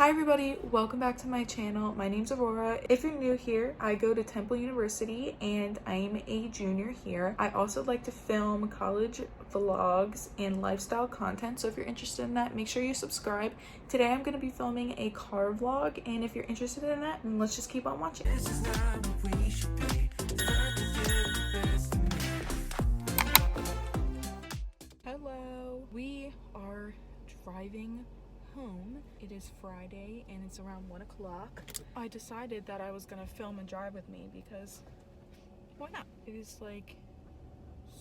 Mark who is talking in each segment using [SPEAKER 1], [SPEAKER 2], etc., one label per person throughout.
[SPEAKER 1] Hi everybody, welcome back to my channel. My name's Aurora. If you're new here, I go to Temple University and I am a junior here. I also like to film college vlogs and lifestyle content, so if you're interested in that, make sure you subscribe. Today I'm going to be filming a car vlog, and if you're interested in that, then let's just keep on watching. This is not what we should be. Hello, we are driving home. It is Friday and it's around 1 o'clock. I decided that I was gonna film and drive with me because why not? It is like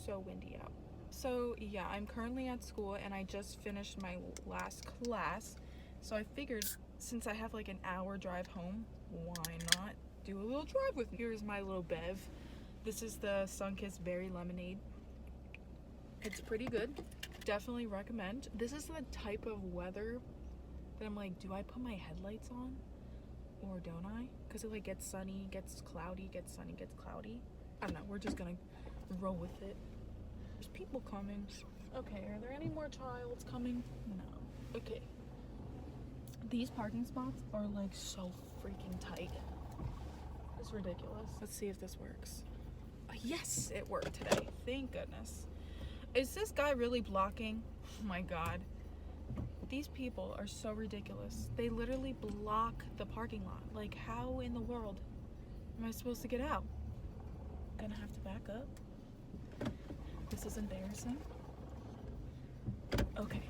[SPEAKER 1] so windy out. So yeah, I'm currently at school and I just finished my last class. So I figured since I have like an hour drive home, why not do a little drive with me? Here's my little bev. This is the Sunkist Berry Lemonade. It's pretty good. Definitely recommend. This is the type of weather that I'm like, do I put my headlights on or don't I? Because it like gets sunny, gets cloudy, gets sunny, gets cloudy. I don't know, we're just gonna roll with it. There's people coming. Okay, are there any more childs coming? No. Okay. These parking spots are like so freaking tight. It's ridiculous. Let's see if this works. Yes, it worked today. Thank goodness. Is this guy really blocking? Oh my god. These people are so ridiculous. They literally block the parking lot. Like, how in the world am I supposed to get out? Gonna have to back up. This is embarrassing. Okay.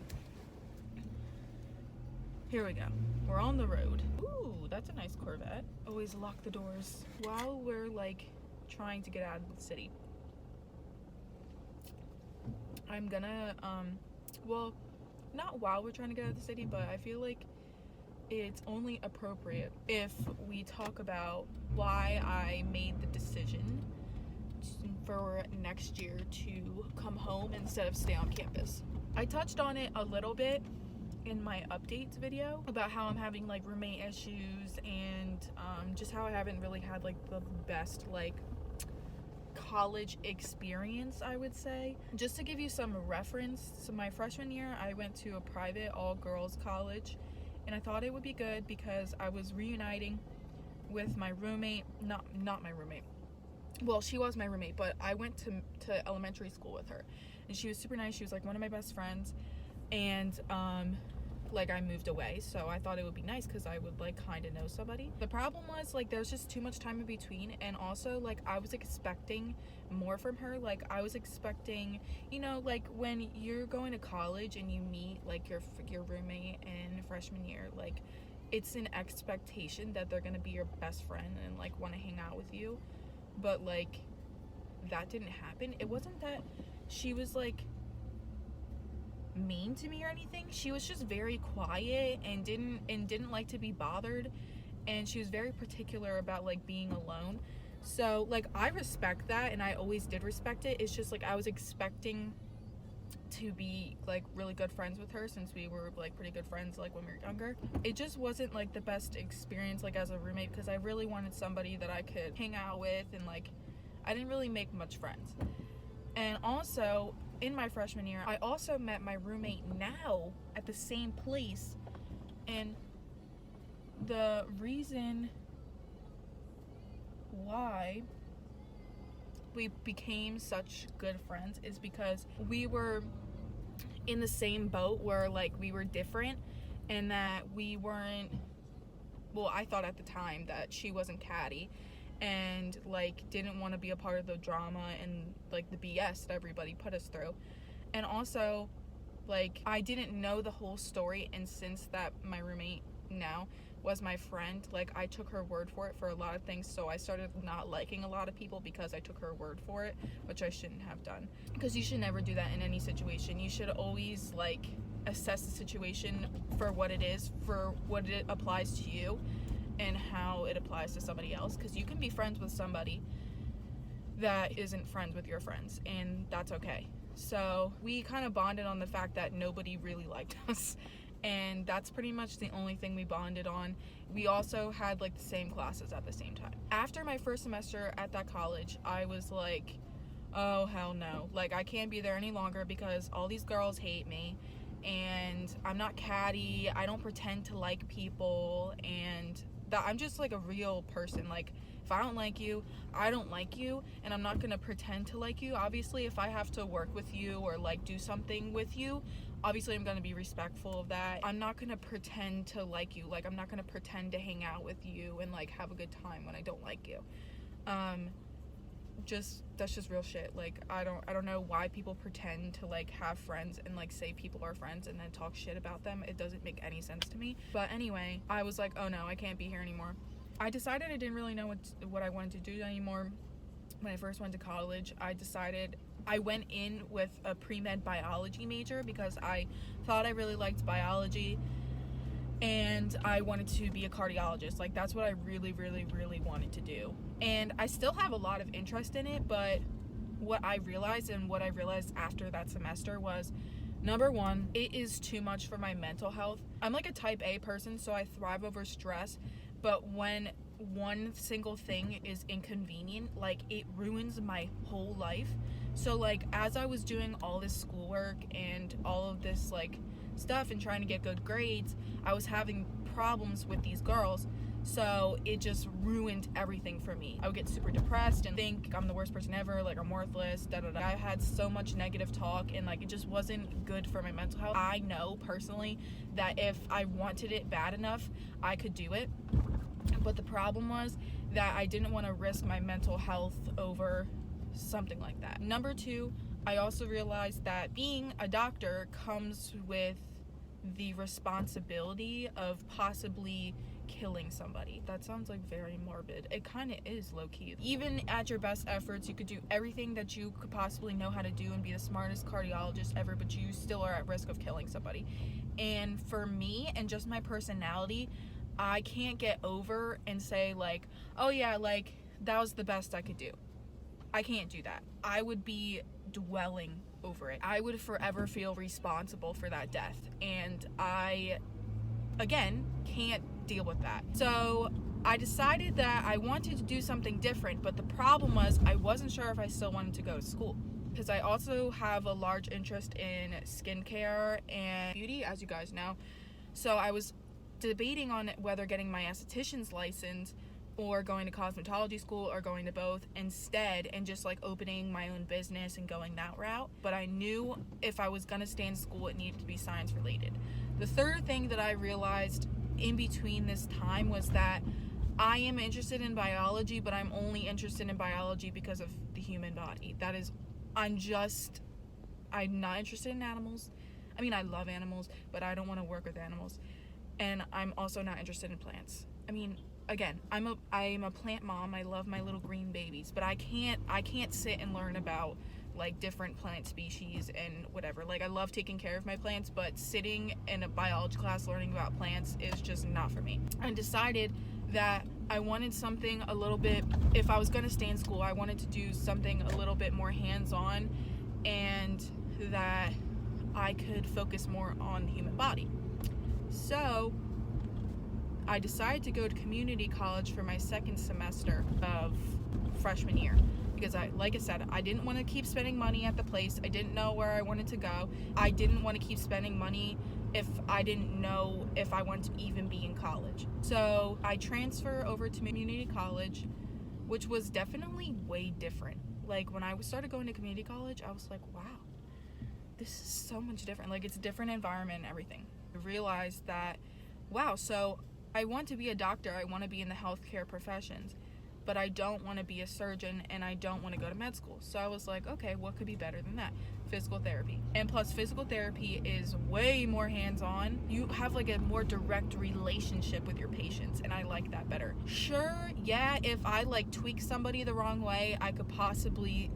[SPEAKER 1] Here we go. We're on the road. Ooh, that's a nice Corvette. Always lock the doors while we're like trying to get out of the city. I'm gonna, well, not while we're trying to get out of the city, but I feel like it's only appropriate if we talk about why I made the decision for next year to come home instead of stay on campus. I touched on it a little bit in my updates video about how I'm having like roommate issues and just how I haven't really had like the best like college experience, I would say. Just to give you some reference, so my freshman year I went to a private all-girls college, and I thought it would be good because I was reuniting with my roommate, not my roommate, well, she was my roommate, but I went to elementary school with her, and she was super nice. She was like one of my best friends, and like I moved away, so I thought it would be nice because I would like kind of know somebody. The problem was like there's just too much time in between, and also like I was expecting more from her. Like I was expecting, you know, like when you're going to college and you meet like your roommate in freshman year, like it's an expectation that they're gonna be your best friend and like want to hang out with you, but like that didn't happen. It wasn't that she was like mean to me or anything. She was just very quiet and didn't like to be bothered, and she was very particular about like being alone. So like I respect that, and I always did respect it. It's just like I was expecting to be like really good friends with her since we were like pretty good friends like when we were younger. It just wasn't like the best experience like as a roommate, because I really wanted somebody that I could hang out with, and like I didn't really make much friends. And also in my freshman year, I also met my roommate now at the same place, and the reason why we became such good friends is because we were in the same boat where like we were different, and that we weren't, well, I thought at the time that she wasn't catty and like didn't want to be a part of the drama and like the BS that everybody put us through. And also like I didn't know the whole story, and since that my roommate now was my friend, like I took her word for it for a lot of things, so I started not liking a lot of people because I took her word for it, which I shouldn't have done, because you should never do that in any situation. You should always like assess the situation for what it is, for what it applies to you and how it applies to somebody else, because you can be friends with somebody that isn't friends with your friends, and that's okay. So we kind of bonded on the fact that nobody really liked us, and that's pretty much the only thing we bonded on. We also had like the same classes at the same time. After my first semester at that college, I was like, oh hell no, like I can't be there any longer because all these girls hate me, and I'm not catty. I don't pretend to like people, and that I'm just like a real person. Like, if I don't like you, I don't like you, and I'm not gonna pretend to like you. Obviously, if I have to work with you or like do something with you, obviously I'm gonna be respectful of that. I'm not gonna pretend to like you. Like, I'm not gonna pretend to hang out with you and like have a good time when I don't like you. That's just real shit. Like, I don't know why people pretend to like have friends and like say people are friends and then talk shit about them. It doesn't make any sense to me. But anyway, I was like, oh no, I can't be here anymore. I decided I didn't really know what I wanted to do anymore. When I first went to college, I went in with a pre-med biology major because I thought I really liked biology, and I wanted to be a cardiologist. Like, that's what I really, really, really wanted to do. And I still have a lot of interest in it, but what I realized after that semester was, number one, it is too much for my mental health. I'm like a type A person, so I thrive over stress, but when one single thing is inconvenient, like, it ruins my whole life. So like, as I was doing all this schoolwork and all of this like stuff and trying to get good grades, I was having problems with these girls, so it just ruined everything for me. I would get super depressed and think I'm the worst person ever, like I'm worthless, I had so much negative talk, and like, it just wasn't good for my mental health. I know personally that if I wanted it bad enough, I could do it, but the problem was that I didn't want to risk my mental health over something like that. Number two, I also realized that being a doctor comes with the responsibility of possibly killing somebody. That sounds like very morbid. It kind of is, low-key. Even at your best efforts, you could do everything that you could possibly know how to do and be the smartest cardiologist ever, but you still are at risk of killing somebody. And for me and just my personality, I can't get over and say like, oh yeah, like that was the best I could do. I can't do that. I would be dwelling over it. I would forever feel responsible for that death, and I, again, can't deal with that. So I decided that I wanted to do something different, but the problem was I wasn't sure if I still wanted to go to school, because I also have a large interest in skincare and beauty, as you guys know. So I was debating on whether getting my esthetician's license or going to cosmetology school, or going to both instead and just like opening my own business and going that route. But I knew if I was gonna stay in school, it needed to be science related. The third thing that I realized in between this time was that I am interested in biology, but I'm only interested in biology because of the human body. I'm not interested in animals. I mean, I love animals, but I don't want to work with animals. And I'm also not interested in plants. I mean, again, I'm a plant mom. I love my little green babies, but I can't sit and learn about like different plant species and whatever. Like, I love taking care of my plants, but sitting in a biology class learning about plants is just not for me. I decided that I wanted something a little bit, if I was going to stay in school, I wanted to do something a little bit more hands-on, and that I could focus more on the human body. So I decided to go to community college for my second semester of freshman year, because like I said, I didn't want to keep spending money at the place. I didn't know where I wanted to go. I didn't want to keep spending money if I didn't know if I wanted to even be in college. So I transferred over to community college, which was definitely way different. Like, when I started going to community college, I was like, wow, this is so much different. Like, it's a different environment and everything. I realized that, wow, so I want to be a doctor. I want to be in the healthcare professions, but I don't want to be a surgeon, and I don't want to go to med school. So I was like, okay, what could be better than that? Physical therapy. And plus, physical therapy is way more hands-on. You have like a more direct relationship with your patients, and I like that better. Sure, yeah, if I like tweak somebody the wrong way, I could possibly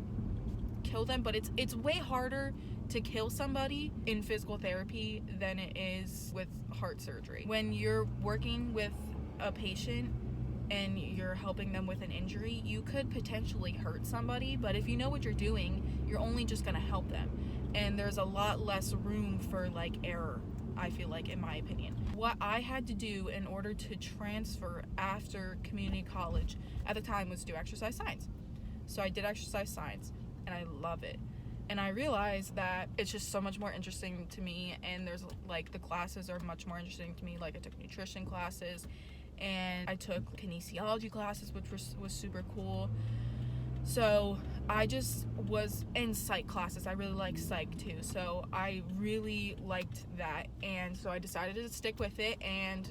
[SPEAKER 1] kill them, but it's way harder to kill somebody in physical therapy than it is with heart surgery. When you're working with a patient and you're helping them with an injury, you could potentially hurt somebody, but if you know what you're doing, you're only just gonna help them, and there's a lot less room for like error, I feel like, in my opinion. What I had to do in order to transfer after community college at the time was do exercise science. So I did exercise science, and I love it. And I realized that it's just so much more interesting to me, and there's like the classes are much more interesting to me. Like I took nutrition classes and I took kinesiology classes, which was super cool. So I just was in psych classes. I really like psych too, so I really liked that, and so I decided to stick with it. And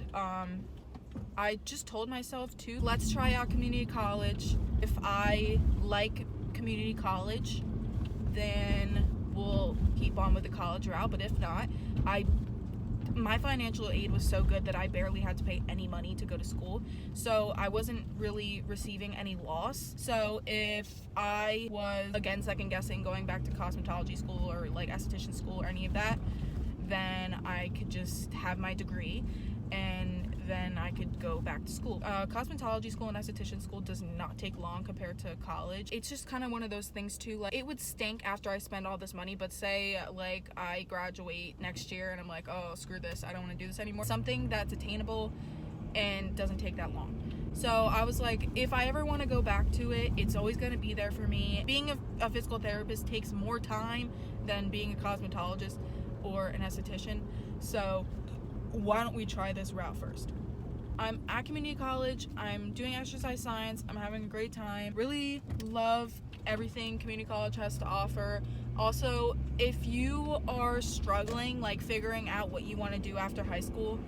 [SPEAKER 1] I just told myself to let's try out community college. If I like community college, then we'll keep on with the college route. But if not, my financial aid was so good that I barely had to pay any money to go to school, so I wasn't really receiving any loss. So if I was again second guessing going back to cosmetology school or like esthetician school or any of that, then I could just have my degree and then I could go back to school. Cosmetology school and esthetician school does not take long compared to college. It's just kind of one of those things too, like it would stink after I spend all this money, but say like I graduate next year and I'm like, oh screw this, I don't want to do this anymore. Something that's attainable and doesn't take that long. So I was like, if I ever want to go back to it, it's always going to be there for me. Being a physical therapist takes more time than being a cosmetologist or an esthetician, so why don't we try this route first? I'm at community college, I'm doing exercise science, I'm having a great time, really love everything community college has to offer. Also, if you are struggling like figuring out what you want to do after high school,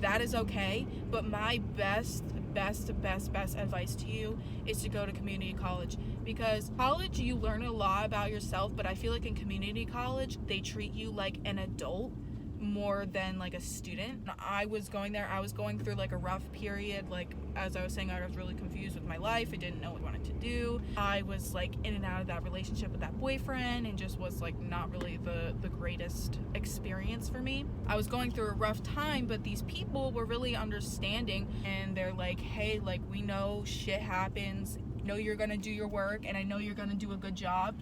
[SPEAKER 1] that is okay, but my best advice to you is to go to community college, because college you learn a lot about yourself, but I feel like in community college they treat you like an adult more than like a student. I was going through like a rough period. Like as I was saying, I was really confused with my life. I didn't know what I wanted to do. I was like in and out of that relationship with that boyfriend and just was like not really the greatest experience for me. I was going through a rough time, but these people were really understanding, and they're like, hey, like we know shit happens, I know you're gonna do your work and I know you're gonna do a good job,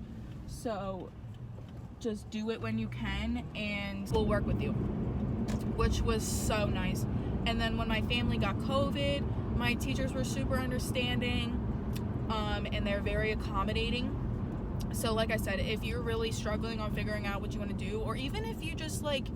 [SPEAKER 1] so just do it when you can and we'll work with you, which was so nice. And then when my family got COVID, my teachers were super understanding, and they're very accommodating. So like I said, if you're really struggling on figuring out what you want to do, or even if you just like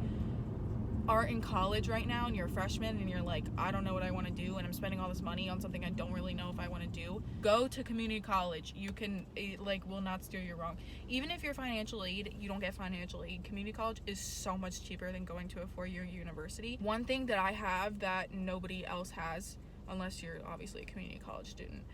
[SPEAKER 1] are in college right now and you're a freshman and you're like, I don't know what I want to do and I'm spending all this money on something I don't really know if I want to do, go to community college. You can, it like will not steer you wrong. Even if you're financial aid, you don't get financial aid. Community college is so much cheaper than going to a 4-year university. One thing that I have that nobody else has, unless you're obviously a community college student,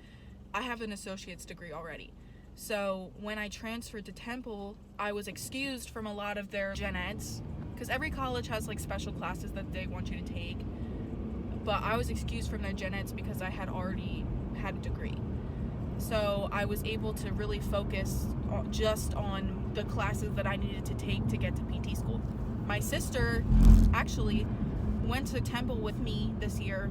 [SPEAKER 1] I have an associate's degree already. So when I transferred to Temple, I was excused from a lot of their gen eds, because every college has like special classes that they want you to take, but I was excused from their gen eds because I had already had a degree. So I was able to really focus just on the classes that I needed to take to get to PT school. My sister actually went to Temple with me this year,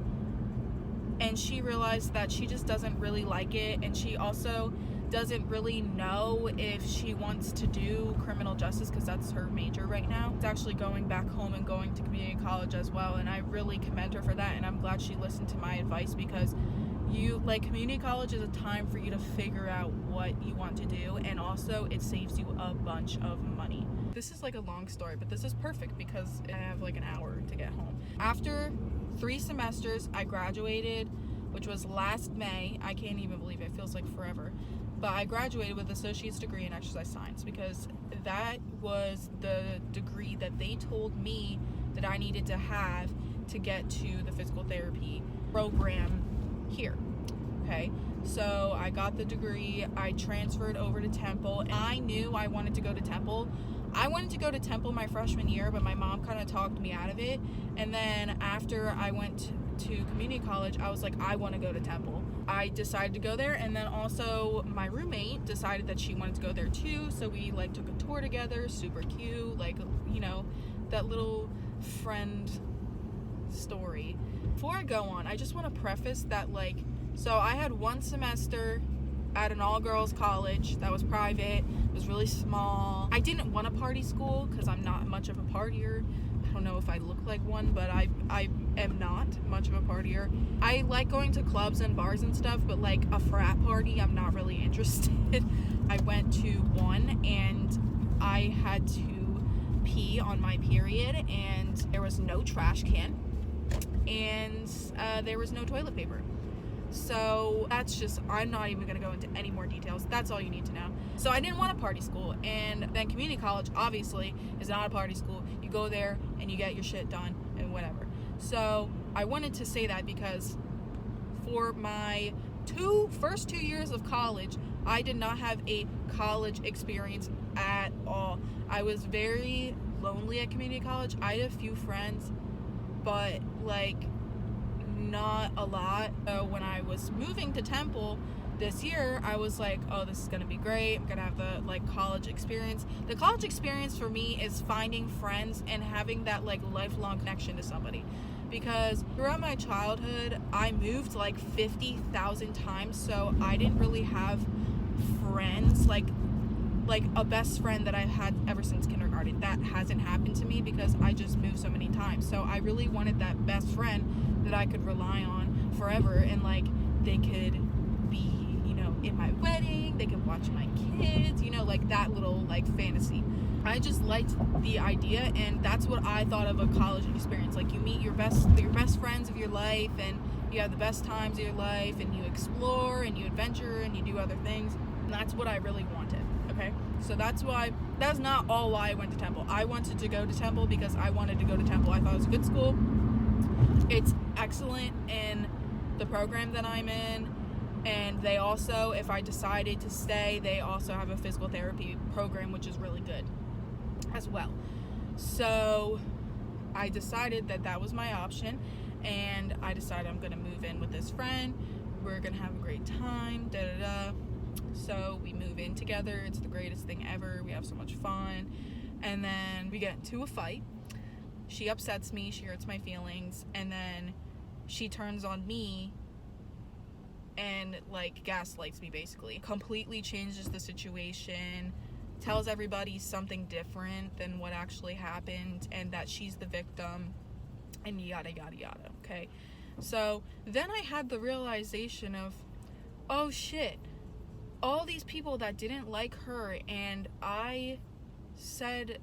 [SPEAKER 1] and she realized that she just doesn't really like it, and she also doesn't really know if she wants to do criminal justice, because that's her major right now. It's actually going back home and going to community college as well, and I really commend her for that, and I'm glad she listened to my advice, because community college is a time for you to figure out what you want to do, and also it saves you a bunch of money. This is like a long story, but this is perfect because I have like an hour to get home. After 3 semesters, I graduated, which was last May. I can't even believe it. It feels like forever. But I graduated with an associate's degree in exercise science, because that was the degree that they told me that I needed to have to get to the physical therapy program here. Okay, so I got the degree, I transferred over to Temple, and I knew I wanted to go to Temple. I wanted to go to Temple my freshman year, but my mom kind of talked me out of it. And then after I went to community college, I was like, I want to go to Temple. I decided to go there, and then also my roommate decided that she wanted to go there too, so we like took a tour together. Super cute, like, you know, that little friend story. Before I go on, I just want to preface that, like, so I had 1 semester at an all-girls college that was private. It was really small. I didn't want a party school because I'm not much of a partier. I don't know if I look like one, but I am not much of a partier. I like going to clubs and bars and stuff, but like a frat party, I'm not really interested. I went to one, and I had to pee on my period, and there was no trash can, and there was no toilet paper. So that's just, I'm not even going to go into any more details. That's all you need to know. So I didn't want a party school. And then community college, obviously, is not a party school. You go there and you get your shit done and whatever. So I wanted to say that because for my first 2 years of college, I did not have a college experience at all. I was very lonely at community college. I had a few friends, but like not a lot. So when I was moving to Temple this year, I was like, oh, this is gonna be great. I'm gonna have the like college experience. The college experience for me is finding friends and having that like lifelong connection to somebody, because throughout my childhood I moved like 50,000 times, so I didn't really have friends like a best friend that I've had ever since kindergarten. That hasn't happened to me because I just moved so many times. So I really wanted that best friend that I could rely on forever, and like they could be, you know, in my wedding, they could watch my kids, you know, like that little like fantasy. I just liked the idea, and that's what I thought of a college experience. Like you meet your best friends of your life, and you have the best times of your life, and you explore and you adventure and you do other things. And that's what I really wanted. Okay, so that's not all why I went to Temple. I wanted to go to Temple because I wanted to go to Temple. I thought it was a good school. It's excellent in the program that I'm in, and they also, if I decided to stay, they also have a physical therapy program, which is really good as well. So I decided that was my option, and I decided I'm gonna move in with this friend. We're gonna have a great time, So we move in together. It's the greatest thing ever. We have so much fun. And then we get into a fight. She upsets me. She hurts my feelings. And then she turns on me and like gaslights me, basically. Completely changes the situation. Tells everybody something different than what actually happened, and that she's the victim, and yada yada yada. Okay, so then I had the realization of, oh shit, all these people that didn't like her, and I said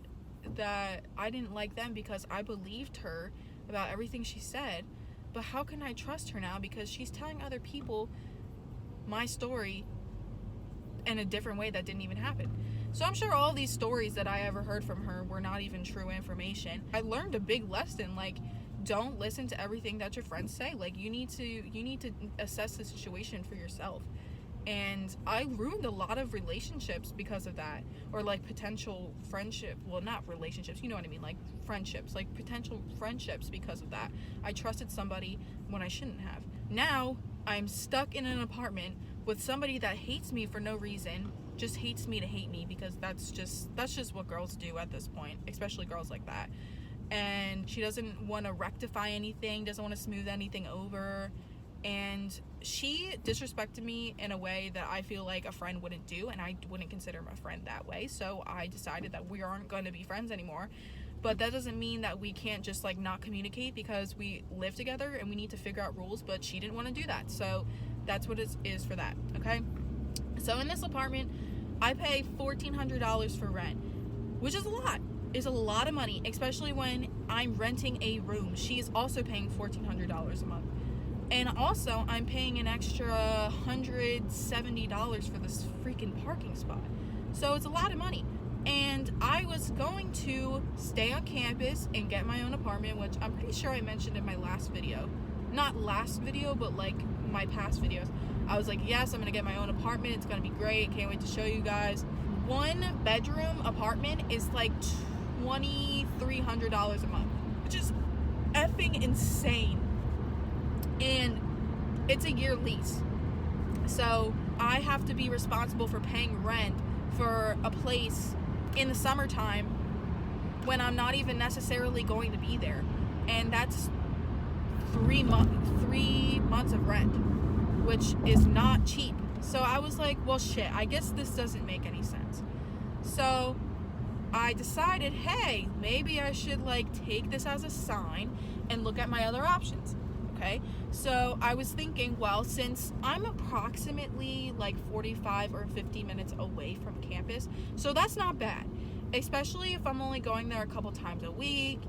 [SPEAKER 1] that I didn't like them because I believed her about everything she said. But how can I trust her now, because she's telling other people my story in a different way that didn't even happen? So I'm sure all these stories that I ever heard from her were not even true information. I learned a big lesson, like, don't listen to everything that your friends say. Like, you need to assess the situation for yourself. And I ruined a lot of relationships because of that, or like potential friendship, well, not relationships, you know what I mean, like friendships, like potential friendships because of that. I trusted somebody when I shouldn't have. Now I'm stuck in an apartment with somebody that hates me for no reason, just hates me to hate me, because that's just what girls do at this point, especially girls like that. And she doesn't want to rectify anything, doesn't want to smooth anything over. And she disrespected me in a way that I feel like a friend wouldn't do, and I wouldn't consider my friend that way. So I decided that we aren't going to be friends anymore. But that doesn't mean that we can't just like not communicate, because we live together and we need to figure out rules. But she didn't want to do that, so that's what it is for that. Okay, so in this apartment I pay $1,400 for rent, which is a lot. It's a lot of money, especially when I'm renting a room. She is also paying $1,400 a month. And also, I'm paying an extra $170 for this freaking parking spot. So it's a lot of money. And I was going to stay on campus and get my own apartment, which I'm pretty sure I mentioned in my last video. Not last video, but like my past videos. I was like, yes, I'm going to get my own apartment. It's going to be great. Can't wait to show you guys. 1 bedroom apartment is like $2,300 a month, which is effing insane. And it's a year lease, so I have to be responsible for paying rent for a place in the summertime when I'm not even necessarily going to be there, and that's 3 months of rent, which is not cheap. So I was like, well shit, I guess this doesn't make any sense. So I decided, hey, maybe I should like take this as a sign and look at my other options. Okay, so I was thinking, well, since I'm approximately like 45 or 50 minutes away from campus, so that's not bad. especially if I'm only going there a couple times a week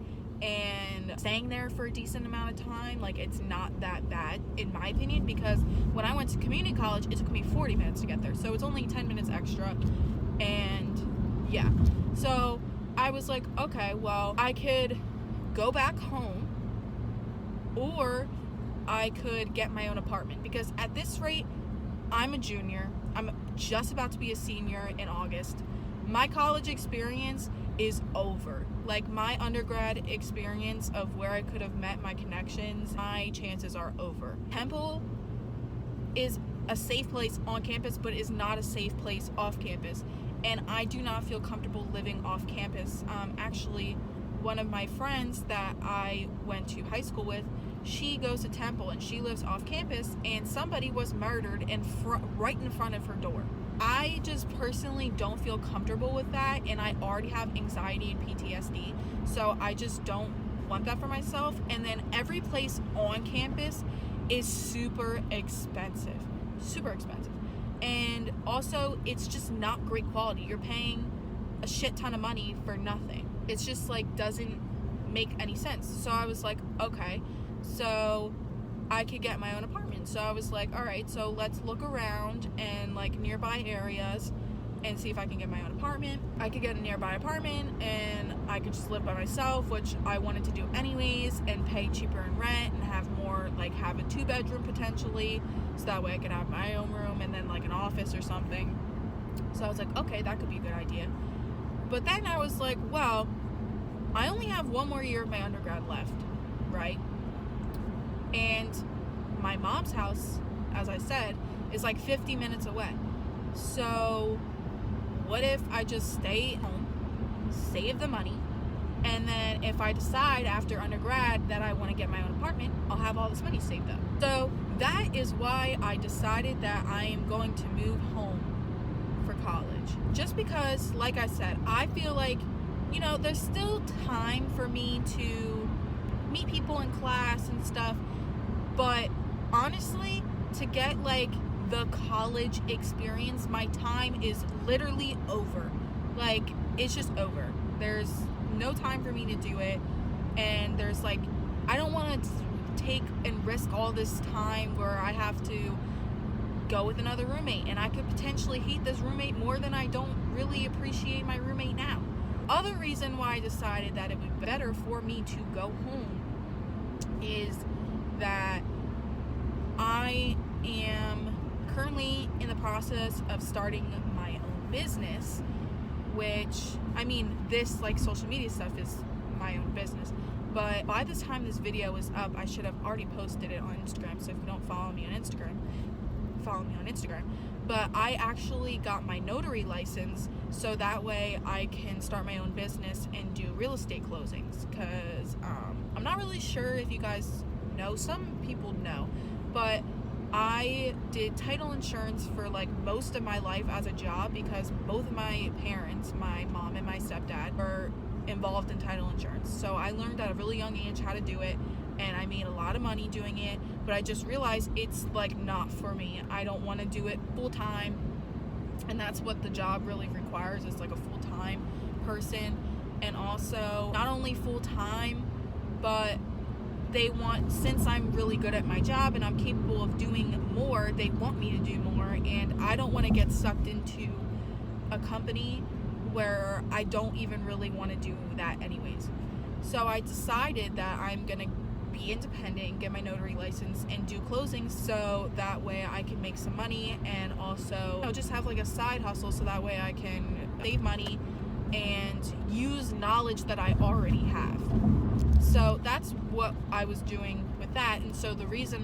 [SPEAKER 1] and staying there for a decent amount of time, like, it's not that bad in my opinion, because when I went to community college, it took me 40 minutes to get there, so it's only 10 minutes extra. And yeah, so I was like, okay, well, I could go back home, or I could get my own apartment, because at this rate, I'm a junior, I'm just about to be a senior in August. My college experience is over. Like, my undergrad experience of where I could have met my connections, my chances are over. Temple is a safe place on campus, but is not a safe place off campus. And I do not feel comfortable living off campus. Actually, one of my friends that I went to high school with, she goes to Temple and she lives off campus, and somebody was murdered right in front of her door. I just personally don't feel comfortable with that, and I already have anxiety and PTSD, so I just don't want that for myself. And then every place on campus is super expensive. And also, it's just not great quality. You're paying a shit ton of money for nothing. It's just like doesn't make any sense. So I was like, okay, so I could get my own apartment. So I was like, all right, so let's look around and like nearby areas and see if I can get my own apartment. I could get a nearby apartment and I could just live by myself, which I wanted to do anyways, and pay cheaper in rent and have more, like have a 2-bedroom potentially, so that way I could have my own room and then like an office or something. So I was like, okay, that could be a good idea. But then I was like, well, I only have one more year of my undergrad left, right? And my mom's house, as I said, is like 50 minutes away. So what if I just stay home, save the money, and then if I decide after undergrad that I want to get my own apartment, I'll have all this money saved up. So that is why I decided that I am going to move home for college. Just because, like I said, I feel like, you know, there's still time for me to meet people in class and stuff, but honestly, to get like the college experience, my time is literally over. Like, it's just over. There's no time for me to do it, and there's like, I don't want to take and risk all this time where I have to go with another roommate, and I could potentially hate this roommate more than I don't really appreciate my roommate now. Other reason why I decided that it would be better for me to go home is that I am currently in the process of starting my own business, which, I mean, this like social media stuff is my own business, but by the time this video is up, I should have already posted it on Instagram. So if you don't follow me on Instagram, follow me on Instagram. But I actually got my notary license, so that way I can start my own business and do real estate closings, because I'm not really sure if you guys know, some people know, but I did title insurance for like most of my life as a job, because both of my parents, my mom and my stepdad, were involved in title insurance. So I learned at a really young age how to do it, and I made a lot of money doing it, but I just realized it's like not for me. I don't want to do it full time, and that's what the job really requires, is like a full-time person. And also, not only full-time, but they want, since I'm really good at my job and I'm capable of doing more, they want me to do more, and I don't want to get sucked into a company where I don't even really want to do that anyways. So I decided that I'm gonna be independent, get my notary license, and do closings, so that way I can make some money, and also, you know, just have like a side hustle, so that way I can save money and use knowledge that I already have. So that's what I was doing with that. And so the reason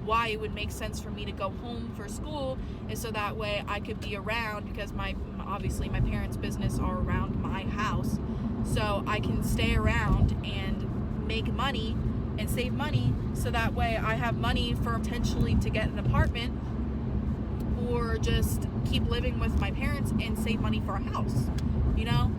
[SPEAKER 1] why it would make sense for me to go home for school is so that way I could be around, because obviously my parents' business are around my house, so I can stay around and make money and save money, so that way I have money for potentially to get an apartment, or just keep living with my parents and save money for a house. You know,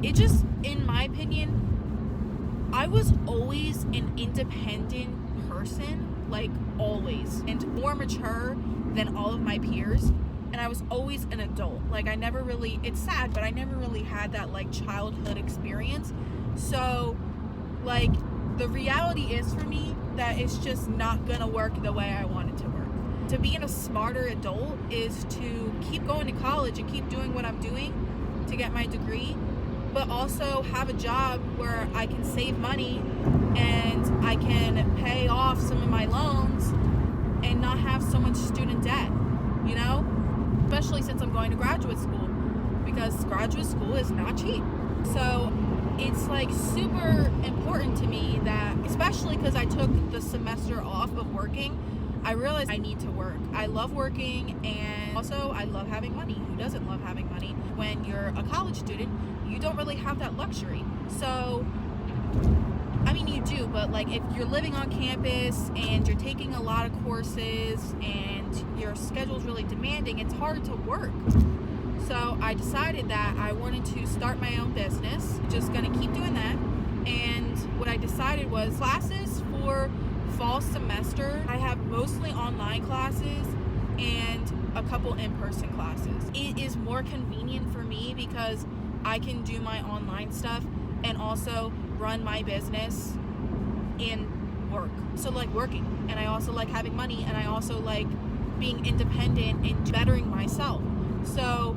[SPEAKER 1] it just, in my opinion, I was always an independent person, like always, and more mature than all of my peers. and I was always an adult. Like, I never really, it's sad, but I never really had that like childhood experience. So like, the reality is for me that it's just not gonna work the way I want it to work. To be a smarter adult is to keep going to college and keep doing what I'm doing to get my degree, but also have a job where I can save money and I can pay off some of my loans and not have so much student debt, you know? Especially since I'm going to graduate school, because graduate school is not cheap. So it's like super important to me that, especially because I took the semester off of working, I realized I need to work. I love working, and also I love having money. Who doesn't love having money? When you're a college student, you don't really have that luxury. So, I mean, you do, but like if you're living on campus and you're taking a lot of courses and your schedule's really demanding, it's hard to work. So I decided that I wanted to start my own business, just gonna keep doing that. And what I decided was classes for fall semester, I have mostly online classes and a couple in-person classes. It is more convenient for me because I can do my online stuff and also run my business and work. So like working, and I also like having money, and I also like being independent and bettering myself. So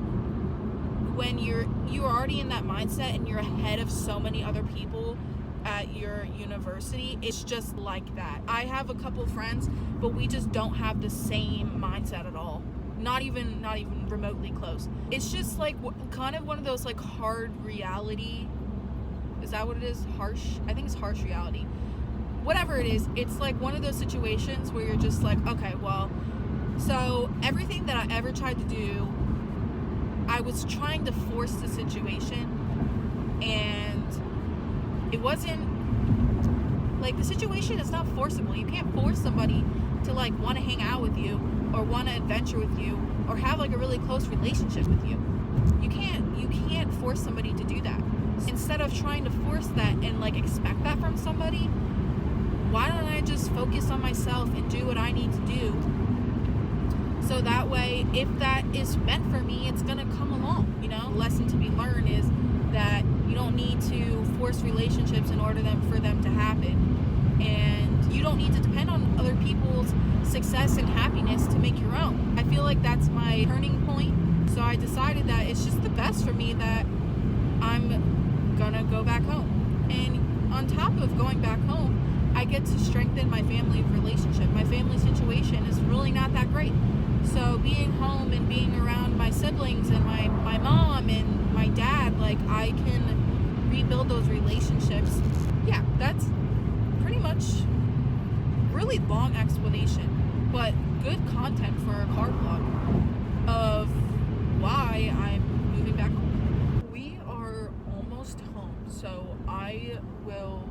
[SPEAKER 1] when you're already in that mindset and you're ahead of so many other people at your university, it's just like that. I have a couple friends, but we just don't have the same mindset at all. Not even remotely close. It's just like kind of one of those like hard reality. Is that what it is? Harsh? I think it's harsh reality. Whatever it is, it's like one of those situations where you're just like, okay, well, so everything that I ever tried to do, I was trying to force the situation, and it wasn't like, the situation is not forcible. You can't force somebody to like want to hang out with you or want to adventure with you or have like a really close relationship with you. You can't force somebody to do that. Instead of trying to force that and like expect that from somebody, why don't I just focus on myself and do what I need to do? So that way, if that is meant for me, it's gonna come along, you know? The lesson to be learned is that you don't need to force relationships in order for them to happen. And you don't need to depend on other people's success and happiness to make your own. I feel like that's my turning point. So I decided that it's just the best for me that I'm gonna go back home. And on top of going back home, I get to strengthen my family relationship. My family situation is really not that great. So being home and being around my siblings and my mom and my dad, like, I can rebuild those relationships. Yeah, that's pretty much really long explanation, but good content for a car vlog of why I'm moving back home. We are almost home, so I will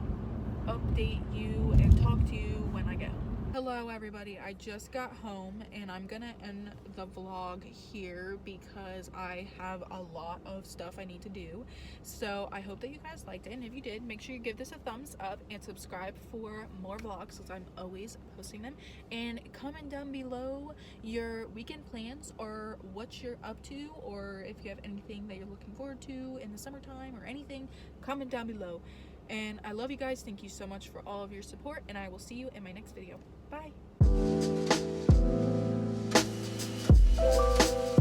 [SPEAKER 1] update you and talk to you when I get home. Hello everybody, I just got home and I'm gonna end the vlog here because I have a lot of stuff I need to do. So I hope that you guys liked it, and if you did, make sure you give this a thumbs up and subscribe for more vlogs because I'm always posting them. And comment down below your weekend plans or what you're up to, or if you have anything that you're looking forward to in the summertime or anything, comment down below. And I love you guys. Thank you so much for all of your support, and I will see you in my next video. Bye.